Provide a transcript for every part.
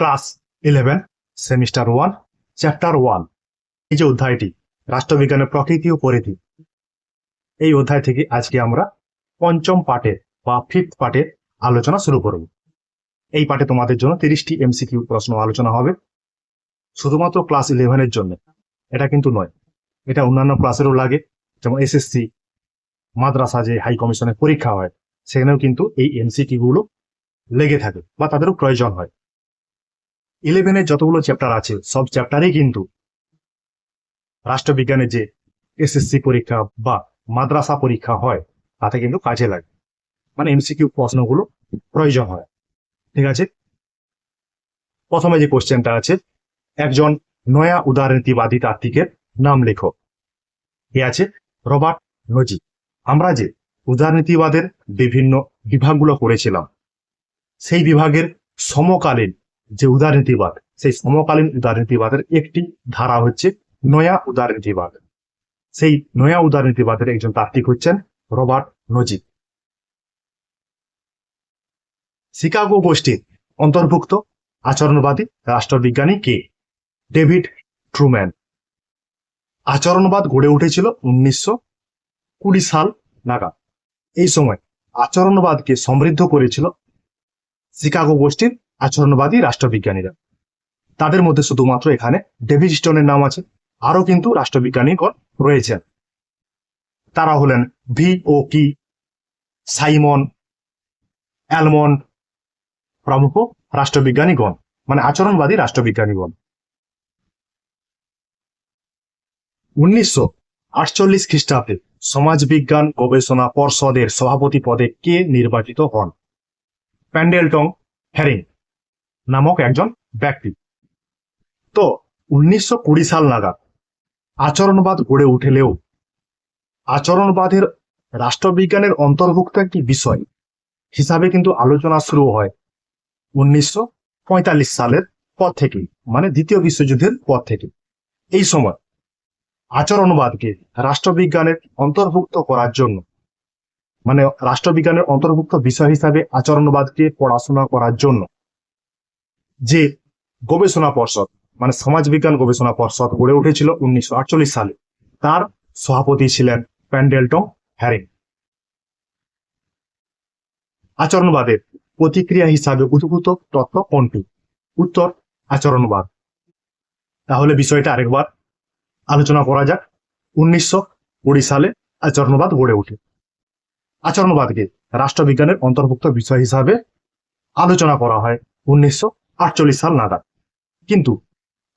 Class 11 semester 1 chapter 1 এই যে অধ্যায়টি রাষ্ট্রবিজ্ঞানের প্রকৃতি ও পরিধি, এই অধ্যায় থেকে আজকে আমরা পঞ্চম পাঠের বা ফিফথ পাঠের আলোচনা শুরু করব। এই পাঠে তোমাদের জন্য 30টি এমসিকিউ প্রশ্ন আলোচনা হবে, শুধুমাত্র ক্লাস 11 এর জন্য। এটা কিন্তু নয়, এটা অন্যান্য ক্লাসেরও লাগে, যেমন এসএসসি, মাদ্রাসা যে হাই কমিশনের পরীক্ষা হয় সেখানেও কিন্তু এই এমসিকিউ গুলো লেগে থাকে বা তাদেরও প্রয়োজন হয়। 11 যতগুলো চ্যাপ্টার আছে সব চ্যাপ্টারেই কিন্তু রাষ্ট্রবিজ্ঞানের যে এসএসসি পরীক্ষা বা মাদ্রাসা পরীক্ষা হয় তাতে কিন্তু কাজে লাগে, মানে এমসিকিউ প্রশ্নগুলো প্রয়োজন হয়। ঠিক আছে, প্রথমে যে কোশ্চেনটা আছে, একজন নয়া উদারনীতিবাদী তাত্ত্বিকের নাম লেখো। এ আছে রবার্ট নজিব। আমরা যে উদারনীতিবাদের বিভিন্ন বিভাগগুলো করেছিলাম, সেই বিভাগের সমকালীন যে উদারনীতিবাদ, সেই সমকালীন উদারনীতিবাদের একটি ধারা হচ্ছে নয়া উদারনীতিবাদ। সেই নয়া উদারনীতিবাদের একজন তাত্ত্বিক হচ্ছেন রবার্ট নজিব। শিকাগো গোষ্ঠীর অন্তর্ভুক্ত আচরণবাদী রাষ্ট্রবিজ্ঞানী কে? David Truman. আচরণবাদ গড়ে উঠেছিল 1920 সাল নাগাদ। এই সময় আচরণবাদকে সমৃদ্ধ করেছিল শিকাগো গোষ্ঠীর আচরণবাদী রাষ্ট্রবিজ্ঞানীরা। তাদের মধ্যে শুধুমাত্র এখানে ডেভিড স্টোনের নাম আছে, আরো কিন্তু রাষ্ট্রবিজ্ঞানীগণ রয়েছেন। তারা হলেন ভি.ও. কি, সাইমন, অ্যালমন্ড প্রমুখ রাষ্ট্রবিজ্ঞানীগণ, মানে আচরণবাদী রাষ্ট্রবিজ্ঞানীগণ। 1948 খ্রিস্টাব্দে সমাজবিজ্ঞান গবেষণা পর্ষদের সভাপতি পদে কে নির্বাচিত হন? প্যান্ডেলটন হ্যারিং নামক একজন ব্যক্তি। তো 1920 সাল নাগাদ আচরণবাদ গড়ে উঠলেও আচরণবাদের রাষ্ট্রবিজ্ঞানের অন্তর্ভুক্ত একটি বিষয় হিসাবে কিন্তু আলোচনা শুরু হয় 1945 সালের পর থেকে, মানে দ্বিতীয় বিশ্বযুদ্ধের পর থেকে। এই সময় আচরণবাদকে রাষ্ট্রবিজ্ঞানের অন্তর্ভুক্ত করার জন্য, মানে রাষ্ট্রবিজ্ঞানের অন্তর্ভুক্ত বিষয় হিসাবে আচরণবাদকে পড়াশোনা করার জন্য যে গবেষণা পর্ষদ, মানে সমাজবিজ্ঞান গবেষণা পর্ষদ গড়ে উঠেছিল 1948 সালে, তার সভাপতি ছিলেন প্যান্ডেলটন হ্যারিং। আচরণবাদের প্রতিক্রিয়া হিসাবে উদ্ভূত তত্ত্ব কোনটি? উত্তর আচরণবাদ। তাহলে বিষয়টা আরেকবার আলোচনা করা যাক। 1920 সালে আচরণবাদ গড়ে ওঠে। আচরণবাদকে রাষ্ট্রবিজ্ঞানের অন্তর্ভুক্ত বিষয় হিসাবে আলোচনা করা হয় 1948 সাল নাগাদ। কিন্তু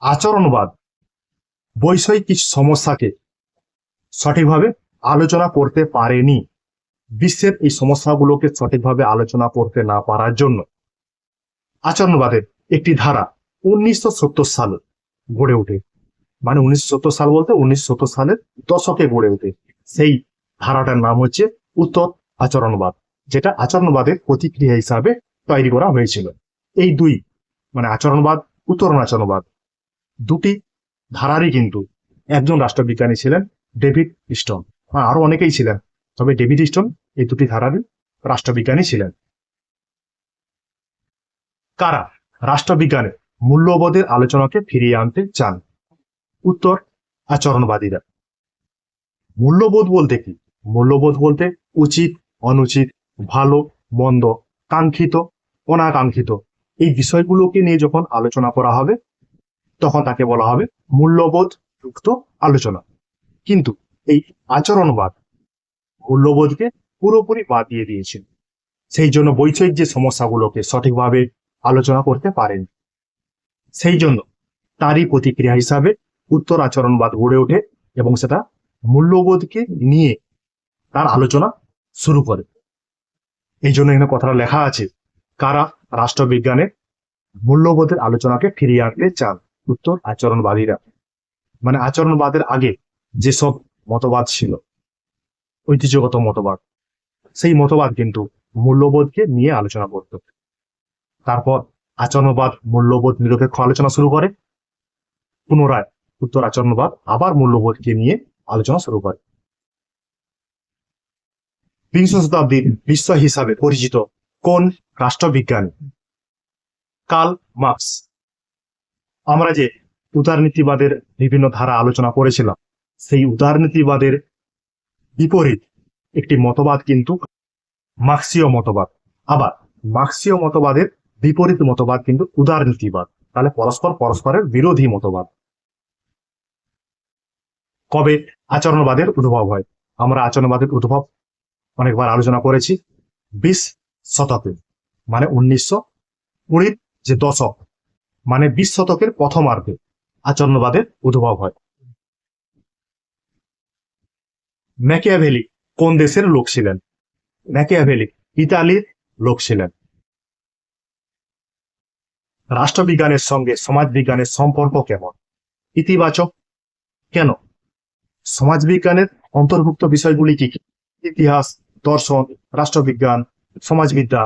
আচরণবাদ বৈষয়িক কিছু সমস্যাকে সঠিকভাবে আলোচনা করতে পারেনি। বিশ্বের এই সমস্যাগুলোকে সঠিকভাবে আলোচনা করতে না পারার জন্য আচরণবাদের একটি ধারা 1970 সালে গড়ে ওঠে, মানে 1970 সাল বলতে 1970 সালের দশকে গড়ে ওঠে। সেই ধারাটার নাম হচ্ছে উত্তর আচরণবাদ, যেটা আচরণবাদের প্রতিক্রিয়া হিসাবে তৈরি করা হয়েছিল। এই দুই, মানে আচরণবাদ, উত্তরণ আচরণবাদ, দুটি ধারারই কিন্তু একজন রাষ্ট্রবিজ্ঞানী ছিলেন ডেভিড স্টোন। আরো অনেকেই ছিলেন, তবে ডেভিড স্টোন এই দুটি ধারারই রাষ্ট্রবিজ্ঞানী ছিলেন। কারা রাষ্ট্রবিজ্ঞানের মূল্যবোধের আলোচনাকে ফিরিয়ে আনতে চান? উত্তর আচরণবাদীরা। মূল্যবোধ বলতে কি? মূল্যবোধ বলতে উচিত, অনুচিত, ভালো, মন্দ, কাঙ্ক্ষিত, অনাকাঙ্ক্ষিত, এই বিষয়গুলোকে নিয়ে যখন আলোচনা করা হবে তখন তাকে বলা হবে মূল্যবোধ যুক্ত আলোচনা। কিন্তু এই আচরণবাদ মূল্যবোধকে পুরোপুরি বাদ দিয়ে দিয়েছিল, সেই জন্য বৈষয়িক যে সমস্যাগুলোকে সঠিকভাবে আলোচনা করতে পারেন। সেই জন্য তারই প্রতিক্রিয়া হিসাবে উত্তর আচরণবাদ গড়ে ওঠে এবং সেটা মূল্যবোধকে নিয়ে তার আলোচনা শুরু করে। এই জন্য এখানে কথাটা লেখা আছে, কারা রাষ্ট্রবিজ্ঞানের মূল্যবোধের আলোচনাকে ফিরিয়ে আনতে চান? উত্তর আচরণবাদীরা। মানে আচরণবাদের আগে যেসব মতবাদ ছিল, ঐতিহ্যগত মতবাদ, সেই মতবাদ কিন্তু মূল্যবোধকে নিয়ে আলোচনা করত। তারপর আচরণবাদ মূল্যবোধ নিরপেক্ষ আলোচনা শুরু করে, পুনরায় উত্তর আচরণবাদ আবার মূল্যবোধকে নিয়ে আলোচনা শুরু করে। বিংশ শতাব্দীর বিশ্ব হিসাবে পরিচিত কোন রাষ্ট্রবিজ্ঞানী? Karl Marx. আমরা যে উদারনীতিবাদের বিভিন্ন ধারা আলোচনা করেছিলাম, সেই উদারনীতিবাদের বিপরীত একটি মতবাদ কিন্তু মার্ক্সীয় মতবাদ। আবার মার্ক্সীয় মতবাদের বিপরীত মতবাদ কিন্তু উদারনীতিবাদ। তাহলে পরস্পরের বিরোধী মতবাদ। কবে আচরণবাদের উদ্ভব হয়? আমরা আচরণবাদের উদ্ভব অনেকবার আলোচনা করেছি 20 শতকে, মানে 1920 যে দশক, মানে 20 শতকের প্রথমার্ধে আচরণবাদের উদ্ভব হয়। ম্যাকিয়াভেলি কোন দেশের লোক ছিলেন? ম্যাকিয়াভেলি ইতালির লোক ছিলেন। রাষ্ট্রবিজ্ঞানের সঙ্গে সমাজবিজ্ঞানের সম্পর্ক কেমন? ইতিবাচক। কেন? সমাজবিজ্ঞানের অন্তর্ভুক্ত বিষয়গুলি কি কি? ইতিহাস, দর্শন, রাষ্ট্রবিজ্ঞান, সমাজবিদ্যা,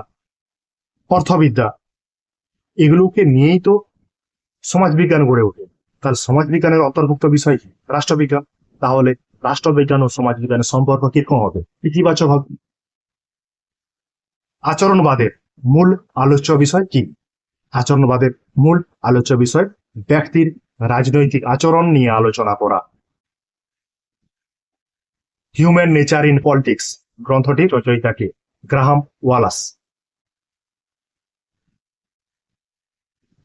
অর্থবিদ্যা, এগুলোকে নিয়েই তো সমাজবিজ্ঞান গড়ে ওঠে। তাহলে সমাজবিজ্ঞানের অন্তর্ভুক্ত বিষয় কি? রাষ্ট্রবিজ্ঞান। তাহলে রাষ্ট্রবিজ্ঞান ও সমাজবিজ্ঞানের সম্পর্ক কিরকম হবে? ইতিবাচক হবে। আচরণবাদের মূল আলোচ্য বিষয় কি? আচরণবাদের মূল আলোচ্য বিষয় ব্যক্তির রাজনৈতিক আচরণ নিয়ে আলোচনা করা। হিউম্যান নেচার ইন পলিটিক্স গ্রন্থটির রচয়িতা কে? Graham Wallas.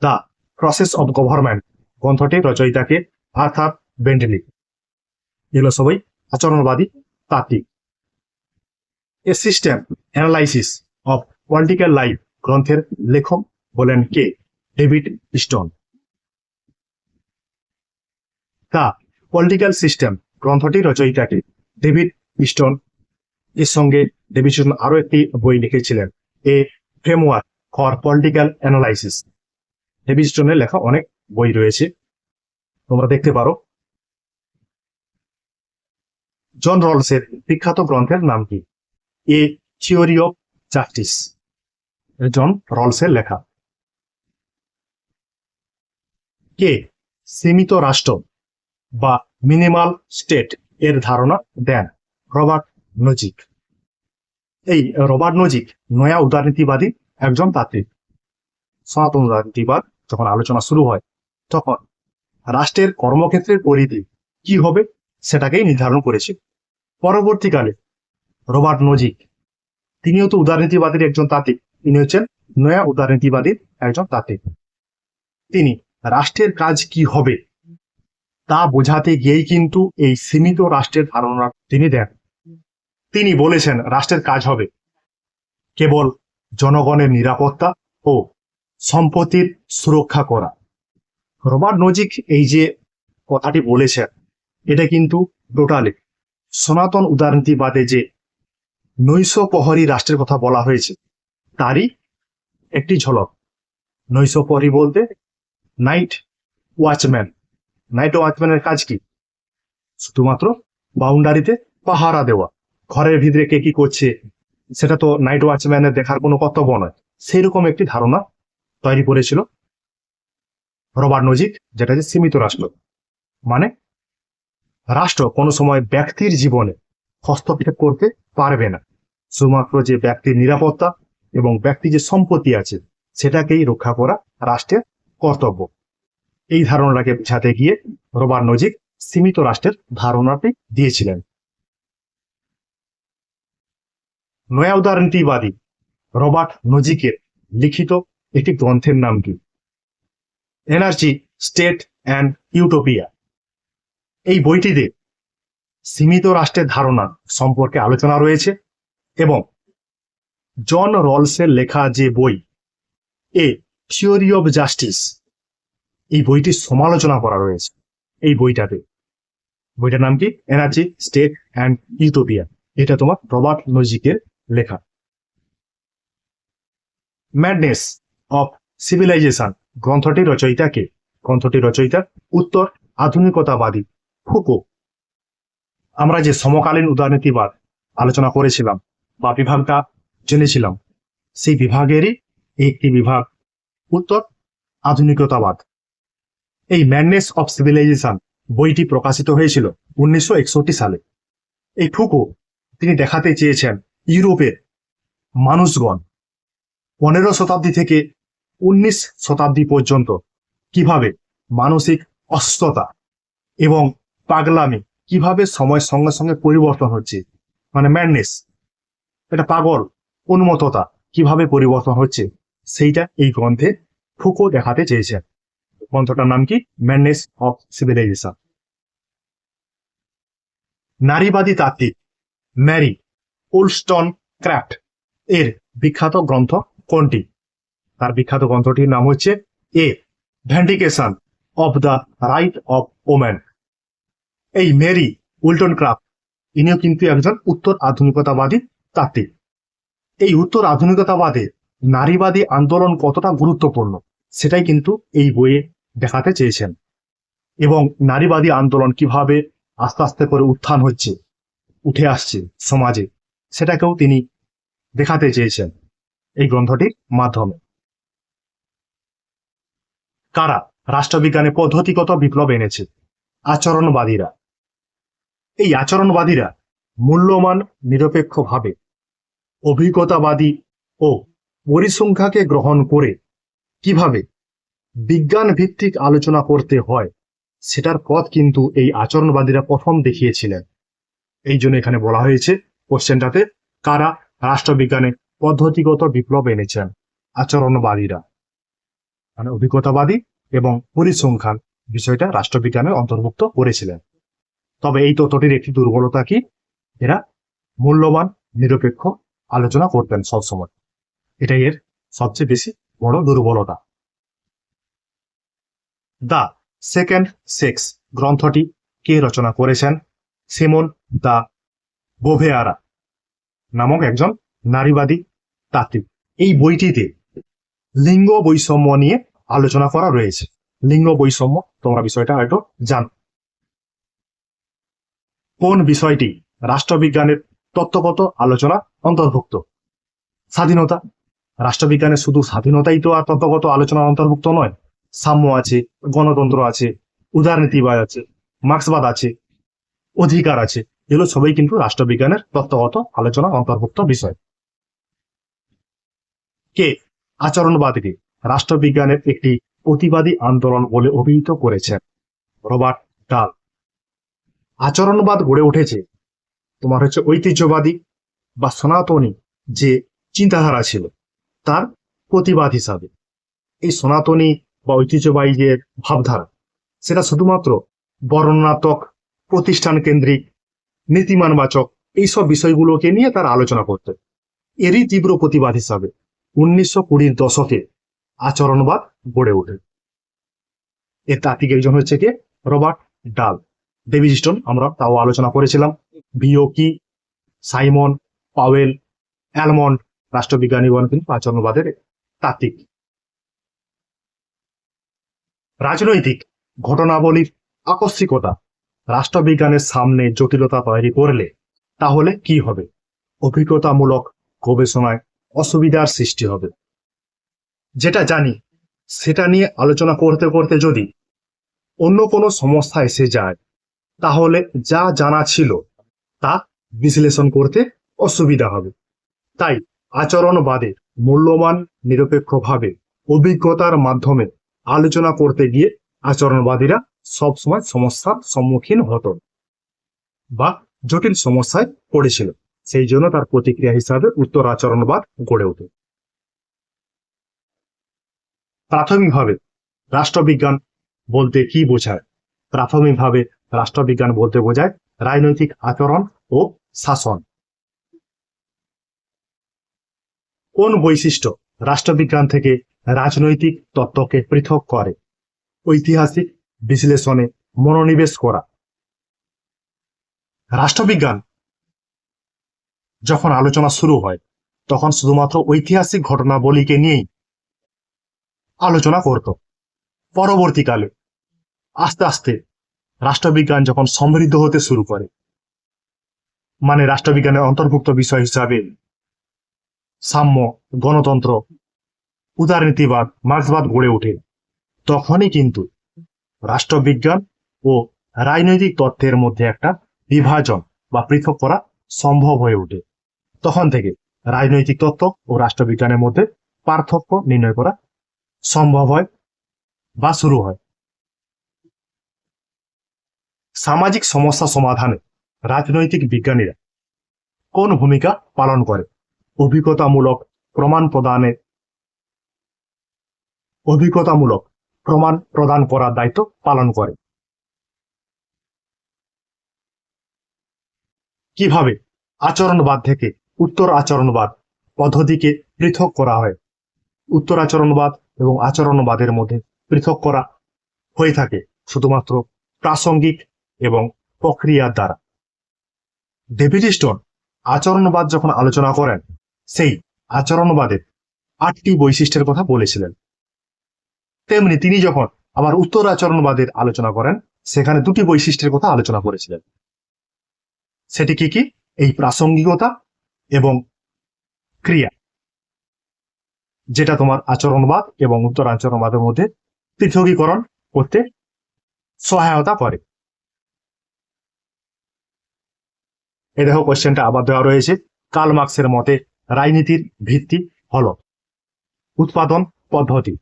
The process of government গ্রন্থটির রচয়িতা কে? Arthur Bentley. এগুলো সবাই আচরণবাদী তাত্ত্বিক। A system analysis of political life গ্রন্থের লেখক বলেন কে? David Easton. The political system গ্রন্থটির রচয়িতা কে? David stone. এর সঙ্গে ডেভিড স্টোন আরো একটি বই লিখেছিলেন, এ framework for political analysis. David স্টোনের লেখা অনেক বই রয়েছে, তোমরা দেখতে পারো। জন রলসের বিখ্যাত গ্রন্থের নাম কি? A theory of justice. John রলসের লেখা। কে সীমিত রাষ্ট্র বা মিনিমাল স্টেট এর ধারণা দেন? Robert Nozick. এই রবার্ট নজিক নয়া উদারনীতিবাদী একজন তাত্ত্বিক। সনাতন উদারনীতিবাদ যখন আলোচনা শুরু হয়, তখন রাষ্ট্রের কর্মক্ষেত্রের পরিধি কি হবে সেটাকেই নির্ধারণ করেছে। পরবর্তীকালে রবার্ট নজিক, তিনিও তো উদারনীতিবাদীর একজন তাত্ত্বিক, তিনি হচ্ছেন নয়া উদারনীতিবাদীর একজন তাত্ত্বিক। তিনি রাষ্ট্রের কাজ কি হবে তা বোঝাতে গিয়েই কিন্তু এই সীমিত রাষ্ট্রের ধারণা তিনি দেন। তিনি বলেছেন রাষ্ট্রের কাজ হবে কেবল জনগণের নিরাপত্তা ও সম্পত্তির সুরক্ষা করা। রবার্ট নজিক এই যে কথাটি বলেছেন, এটা কিন্তু টোটালি সনাতন উদারনীতিবাদে যে নৈশপ্রহরী রাষ্ট্রের কথা বলা হয়েছে তারই একটি ঝলক। নৈশপ্রহরী বলতে নাইট ওয়াচম্যান। নাইট ওয়াচম্যানের কাজ কি? শুধুমাত্র বাউন্ডারিতে পাহারা দেওয়া। ঘরের ভিতরে কে কি করছে সেটা তো নাইট ওয়াচম্যানের দেখার কোনো কর্তব্য নয়। সেই রকম একটি ধারণা তৈরি করেছিল রবার্ট নজিক, যেটা যে সীমিত রাষ্ট্র, মানে রাষ্ট্র কোনো সময় ব্যক্তির জীবনে হস্তক্ষেপ করতে পারবে না। শুধুমাত্র যে ব্যক্তির নিরাপত্তা এবং ব্যক্তি যে সম্পত্তি আছে সেটাকেই রক্ষা করা রাষ্ট্রের কর্তব্য। এই ধারণাটাকে বোঝাতে গিয়ে রবার্ট নজিক সীমিত রাষ্ট্রের ধারণাটি দিয়েছিলেন। নয়া উদারনীতিবাদী রবার্ট নজিকের লিখিত একটি গ্রন্থের নাম কি? Energy, state and utopia. এই বইটিতে সীমিত রাষ্ট্রের ধারণা সম্পর্কে আলোচনা রয়েছে এবং জন রলসের লেখা যে বই এ থিওরি অফ জাস্টিস, এই বইটির সমালোচনা করা রয়েছে এই বইটাতে। বইটার নাম কি? Energy, state and utopia. এটা তোমার রবার্ট নজিকের লেখা। ম্যাডনেস অফ সিভিলাইজেশন গ্রন্থটির রচয়িতা কে? গ্রন্থটির রচয়িতা উত্তর আধুনিকতাবাদী ফুকো। আমরা যে সমকালীন উদারনীতিবাদ আলোচনা করেছিলাম বা বিভাগটা জেনেছিলাম, সেই বিভাগেরই একটি বিভাগ উত্তর আধুনিকতাবাদ। এই ম্যাডনেস অফ সিভিলাইজেশন বইটি প্রকাশিত হয়েছিল 1961 সালে। এই ফুকো তিনি দেখাতে চেয়েছেন ইউরোপের মানুষগণ 15 শতাব্দী থেকে 19 শতাব্দী পর্যন্ত কিভাবে মানসিক অসুস্থতা এবং পাগলামি কিভাবে সময়ের সঙ্গে সঙ্গে পরিবর্তন হচ্ছে, মানে ম্যাডনেস, এটা পাগল উন্মত্ততা কিভাবে পরিবর্তন হচ্ছে, সেইটা এই গ্রন্থে ফুকো দেখাতে চেয়েছেন। গ্রন্থটার নাম কি? Madness of civilisation. নারীবাদী তাত্ত্বিক ম্যারি উলস্টনক্রাফট এর বিখ্যাত গ্রন্থ কোনটি? তার বিখ্যাত গ্রন্থটির নাম হচ্ছে a vindication of the right of woman. এই মেরি উলটনক্রাফট ইনিও কিন্তু একজন উত্তর আধুনিকতাবাদী তাত্ত্বিক। এই উত্তর আধুনিকতাবাদে নারীবাদী আন্দোলন কতটা গুরুত্বপূর্ণ সেটাই কিন্তু এই বইয়ে দেখাতে চেয়েছেন, এবং নারীবাদী আন্দোলন কিভাবে আস্তে আস্তে করে উত্থান হচ্ছে, উঠে আসছে সমাজে, সেটাকেও তিনি দেখাতে চেয়েছেন এই গ্রন্থটির মাধ্যমে। কারা রাষ্ট্রবিজ্ঞানে পদ্ধতিগত বিপ্লব এনেছে? আচরণবাদীরা। এই আচরণবাদীরা মূল্যমান নিরপেক্ষভাবে অভিজ্ঞতাবাদী ও পরিসংখ্যাকে গ্রহণ করে কিভাবে বিজ্ঞান ভিত্তিক আলোচনা করতে হয় সেটার পথ কিন্তু এই আচরণবাদীরা প্রথম দেখিয়েছিলেন। এই জন্য এখানে বলা হয়েছে কোশ্চেনটাতে, কারা রাষ্ট্রবিজ্ঞানে পদ্ধতিগত বিপ্লব এনেছেন? আচরণবাদীরা, মানে অভিজ্ঞতাবাদী এবং পরিসংখ্যান বিষয়টা রাষ্ট্রবিজ্ঞানের অন্তর্ভুক্ত করেছিলেন। তবে এই তত্ত্বটির একটি দুর্বলতা কি? এরা মূল্যবান নিরপেক্ষ আলোচনা করতেন সবসময়, এটাই এর সবচেয়ে বেশি বড় দুর্বলতা। দ্য সেকেন্ড সেক্স গ্রন্থটি কে রচনা করেছেন? সিমন দা বোভেয়ারা নামক একজন নারীবাদী তাত্ত্বিক। এই বইটিতে লিঙ্গ বৈষম্য নিয়ে আলোচনা করা রয়েছে। লিঙ্গ বৈষম্য তোমরা বিষয়টা হয়তো জানো। কোন বিষয়টি রাষ্ট্রবিজ্ঞানের তত্ত্বগত আলোচনা অন্তর্ভুক্ত? স্বাধীনতা। রাষ্ট্রবিজ্ঞানে শুধু স্বাধীনতাই তো আর তত্ত্বগত আলোচনার অন্তর্ভুক্ত নয়, সাম্য আছে, গণতন্ত্র আছে, উদারনীতিবাদ আছে, মার্ক্সবাদ আছে, অধিকার আছে, এগুলো সবই কিন্তু রাষ্ট্রবিজ্ঞানের তত্ত্বগত আলোচনা অন্তর্ভুক্ত বিষয়। কে আচরণবাদকে রাষ্ট্রবিজ্ঞানের একটি প্রতিবাদী আন্দোলন বলে অভিহিত করেছেন? রবার্ট ডাল। আচরণবাদ গড়ে উঠেছে তোমার হচ্ছে ঐতিহ্যবাদী বা সনাতনী যে চিন্তাধারা ছিল তার প্রতিবাদ হিসাবে। এই সনাতনী বা ঐতিহ্যবাহী যে ভাবধারা, সেটা শুধুমাত্র বর্ণনাত্মক, প্রতিষ্ঠান কেন্দ্রিক, নীতিমানবাচক এইসব বিষয়গুলোকে নিয়ে তারা আলোচনা করতে। এরই তীব্র প্রতিবাদ হিসাবে 1920-র দশকে আচরণবাদ গড়ে ওঠে। এর তাত্ত্বিক একজন হচ্ছে কে? রবার্ট ডাল। ডেভিড স্টোন আমরা তাও আলোচনা করেছিলাম। বিওকি, সাইমন, পাওয়েল, অ্যালমন্ড রাষ্ট্রবিজ্ঞানীগণ কিন্তু আচরণবাদের তাত্ত্বিক। রাজনৈতিক ঘটনাবলীর আকস্মিকতা রাষ্ট্রবিজ্ঞানের সামনে জটিলতা তৈরি করলে তাহলে কি হবে? অভিজ্ঞতামূলক গবেষণায় অসুবিধার সৃষ্টি হবে। যেটা জানি সেটা নিয়ে আলোচনা করতে করতে যদি অন্য কোনো সমস্যা এসে যায় তাহলে যা জানা ছিল তা বিশ্লেষণ করতে অসুবিধা হবে। তাই আচরণবাদের মূল্যবান নিরপেক্ষভাবে অভিজ্ঞতার মাধ্যমে আলোচনা করতে গিয়ে আচরণবাদীরা সবসময় সমস্যার সম্মুখীন হতো বা জটিল সমস্যায় পড়েছিল। সেই জন্য তার প্রতিক্রিয়া হিসাবে উত্তর আচরণবাদ গড়ে ওঠে। প্রাথমিকভাবে রাষ্ট্রবিজ্ঞান বলতে কি বোঝায়? প্রাথমিকভাবে রাষ্ট্রবিজ্ঞান বলতে বোঝায় রাজনৈতিক আচরণ ও শাসন। কোন বৈশিষ্ট্য রাষ্ট্রবিজ্ঞান থেকে রাজনৈতিক তত্ত্বকে পৃথক করে? ঐতিহাসিক বিশ্লেষণে মনোনিবেশ করা। রাষ্ট্রবিজ্ঞান যখন আলোচনা শুরু হয় তখন শুধুমাত্র ঐতিহাসিক ঘটনাবলীকে নিয়েই আলোচনা করত। পরবর্তীকালে আস্তে আস্তে রাষ্ট্রবিজ্ঞান যখন সমৃদ্ধ হতে শুরু করে, মানে রাষ্ট্রবিজ্ঞানের অন্তর্ভুক্ত বিষয় হিসাবে সাম্য, গণতন্ত্র, উদারনীতিবাদ, মার্ক্সবাদ গড়ে ওঠে, তখনই কিন্তু রাষ্ট্রবিজ্ঞান ও রাজনৈতিক তত্ত্বের মধ্যে একটা বিভাজন বা পৃথক করা সম্ভব হয়ে ওঠে। তখন থেকে রাজনৈতিক তত্ত্ব ও রাষ্ট্রবিজ্ঞানের মধ্যে পার্থক্য নির্ণয় করা সম্ভব হয় বা শুরু হয়। সামাজিক সমস্যা সমাধানে রাজনৈতিক বিজ্ঞানীরা কোন ভূমিকা পালন করে? অভিজ্ঞতামূলক প্রমাণ প্রদান করার দায়িত্ব পালন করে। কিভাবে আচরণবাদ থেকে উত্তর আচরণবাদ পদ্ধতিকে পৃথক করা হয়? উত্তর আচরণবাদ এবং আচরণবাদের মধ্যে পৃথক করা হয়ে থাকে শুধুমাত্র প্রাসঙ্গিক এবং প্রক্রিয়ার দ্বারা। ডেভিড স্টোন আচরণবাদ যখন আলোচনা করেন, সেই আচরণবাদের 8টি বৈশিষ্ট্যের কথা বলেছিলেন। তেমনি তিনি যখন আবার উত্তর আচরণবাদের আলোচনা করেন, সেখানে 2টি বৈশিষ্ট্যের কথা আলোচনা করেছিলেন। সেটি কি কি? এই প্রাসঙ্গিকতা এবং ক্রিয়া, যেটা তোমার আচরণবাদ এবং উত্তর আচরণবাদের মধ্যে পৃথকীকরণ করতে সহায়তা করে। এই দেখো কোশ্চেনটা আবার দেওয়া রয়েছে। কার্ল মার্কসের মতে রাজনীতির ভিত্তি হলো উৎপাদন পদ্ধতি।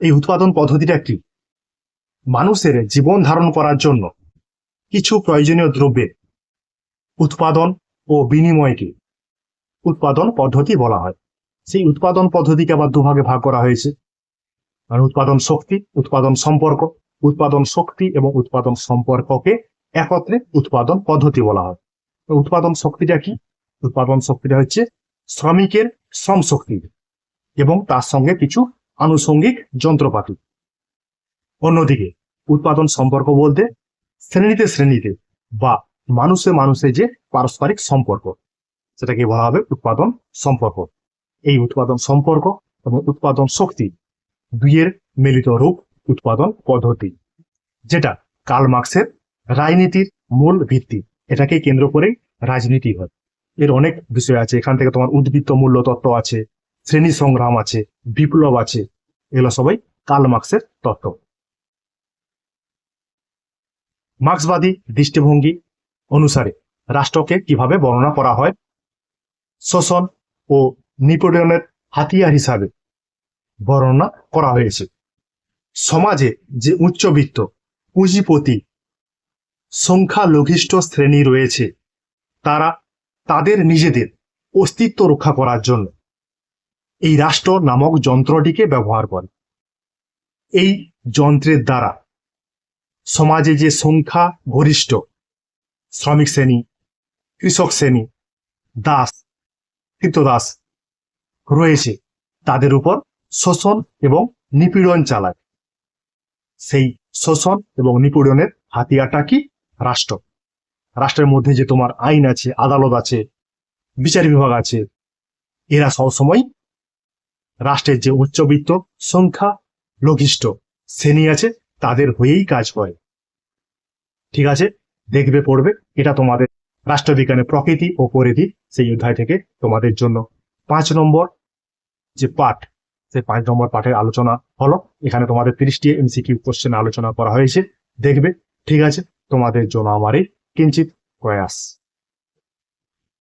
এই উৎপাদন পদ্ধতিটা কি? মানুষের জীবন ধারণ করার জন্য কিছু প্রয়োজনীয় দ্রব্যের উৎপাদন ও বিনিময়কে উৎপাদন পদ্ধতি বলা হয়। সেই উৎপাদন পদ্ধতিকে আবার দুভাগে ভাগ করা হয়েছে, মানে উৎপাদন শক্তি, উৎপাদন সম্পর্ক। উৎপাদন শক্তি এবং উৎপাদন সম্পর্ককে একত্রে উৎপাদন পদ্ধতি বলা হয়। উৎপাদন শক্তিটা কি? উৎপাদন শক্তিটা হচ্ছে শ্রমিকের শ্রম শক্তি এবং তার সঙ্গে কিছু আনুষঙ্গিক যন্ত্রপাতি। অন্যদিকে উৎপাদন সম্পর্ক বলতে শ্রেণীতে বা মানুষে যে পারস্পরিক সম্পর্ক, সেটাকে বলা হবে উৎপাদন সম্পর্ক। এই উৎপাদন সম্পর্ক এবং উৎপাদন শক্তি দুইয়ের মিলিত রূপ উৎপাদন পদ্ধতি, যেটা কার্ল মার্কসের রাজনীতির মূল ভিত্তি। এটাকে কেন্দ্র করেই রাজনীতি হয়। এর অনেক বিষয় আছে, এখান থেকে তোমার উদ্বৃত্ত মূল্য তত্ত্ব আছে, শ্রেণী সংগ্রাম আছে, বিপ্লব আছে, এগুলো সবাই কার্ল মার্কসের তত্ত্ব। মার্ক্সবাদী দৃষ্টিভঙ্গি অনুসারে রাষ্ট্রকে কিভাবে বর্ণনা করা হয়? শোষণ ও নিপীড়নের হাতিয়ার হিসাবে বর্ণনা করা হয়েছে। সমাজে যে উচ্চবিত্ত, পুঁজিপতি, সংখ্যালঘিষ্ঠ শ্রেণী রয়েছে, তারা তাদের নিজেদের অস্তিত্ব রক্ষা করার জন্য এই রাষ্ট্র নামক যন্ত্রটিকে ব্যবহার করে। এই যন্ত্রের দ্বারা সমাজে যে সংখ্যা গরিষ্ঠ শ্রমিক শ্রেণী, কৃষক শ্রেণী, দাস, কৃতদাস রয়েছে, তাদের উপর শোষণ এবং নিপীড়ন চালায়। সেই শোষণ এবং নিপীড়নের হাতিয়ারটা কি? রাষ্ট্র। রাষ্ট্রের মধ্যে যে তোমার আইন আছে, আদালত আছে, বিচার বিভাগ আছে, এরা সবসময় রাষ্ট্রের যে উচ্চবিত্ত সংখ্যা লঘিষ্ঠ শ্রেণী আছে, তাদের হয়েই কাজ করে। ঠিক আছে, দেখবে, পড়বে। এটা তোমাদের রাষ্ট্রবিজ্ঞানের প্রকৃতি ও পরিধি, সেই অধ্যায় থেকে তোমাদের জন্য 5 নম্বর যে পাঠ, সেই 5 নম্বর পাঠের আলোচনা হলো। এখানে তোমাদের 30টি এমসিকিউ কোশ্চেন আলোচনা করা হয়েছে, দেখবে। ঠিক আছে, তোমাদের জন্য আমার এই কিঞ্চিত প্রয়াস।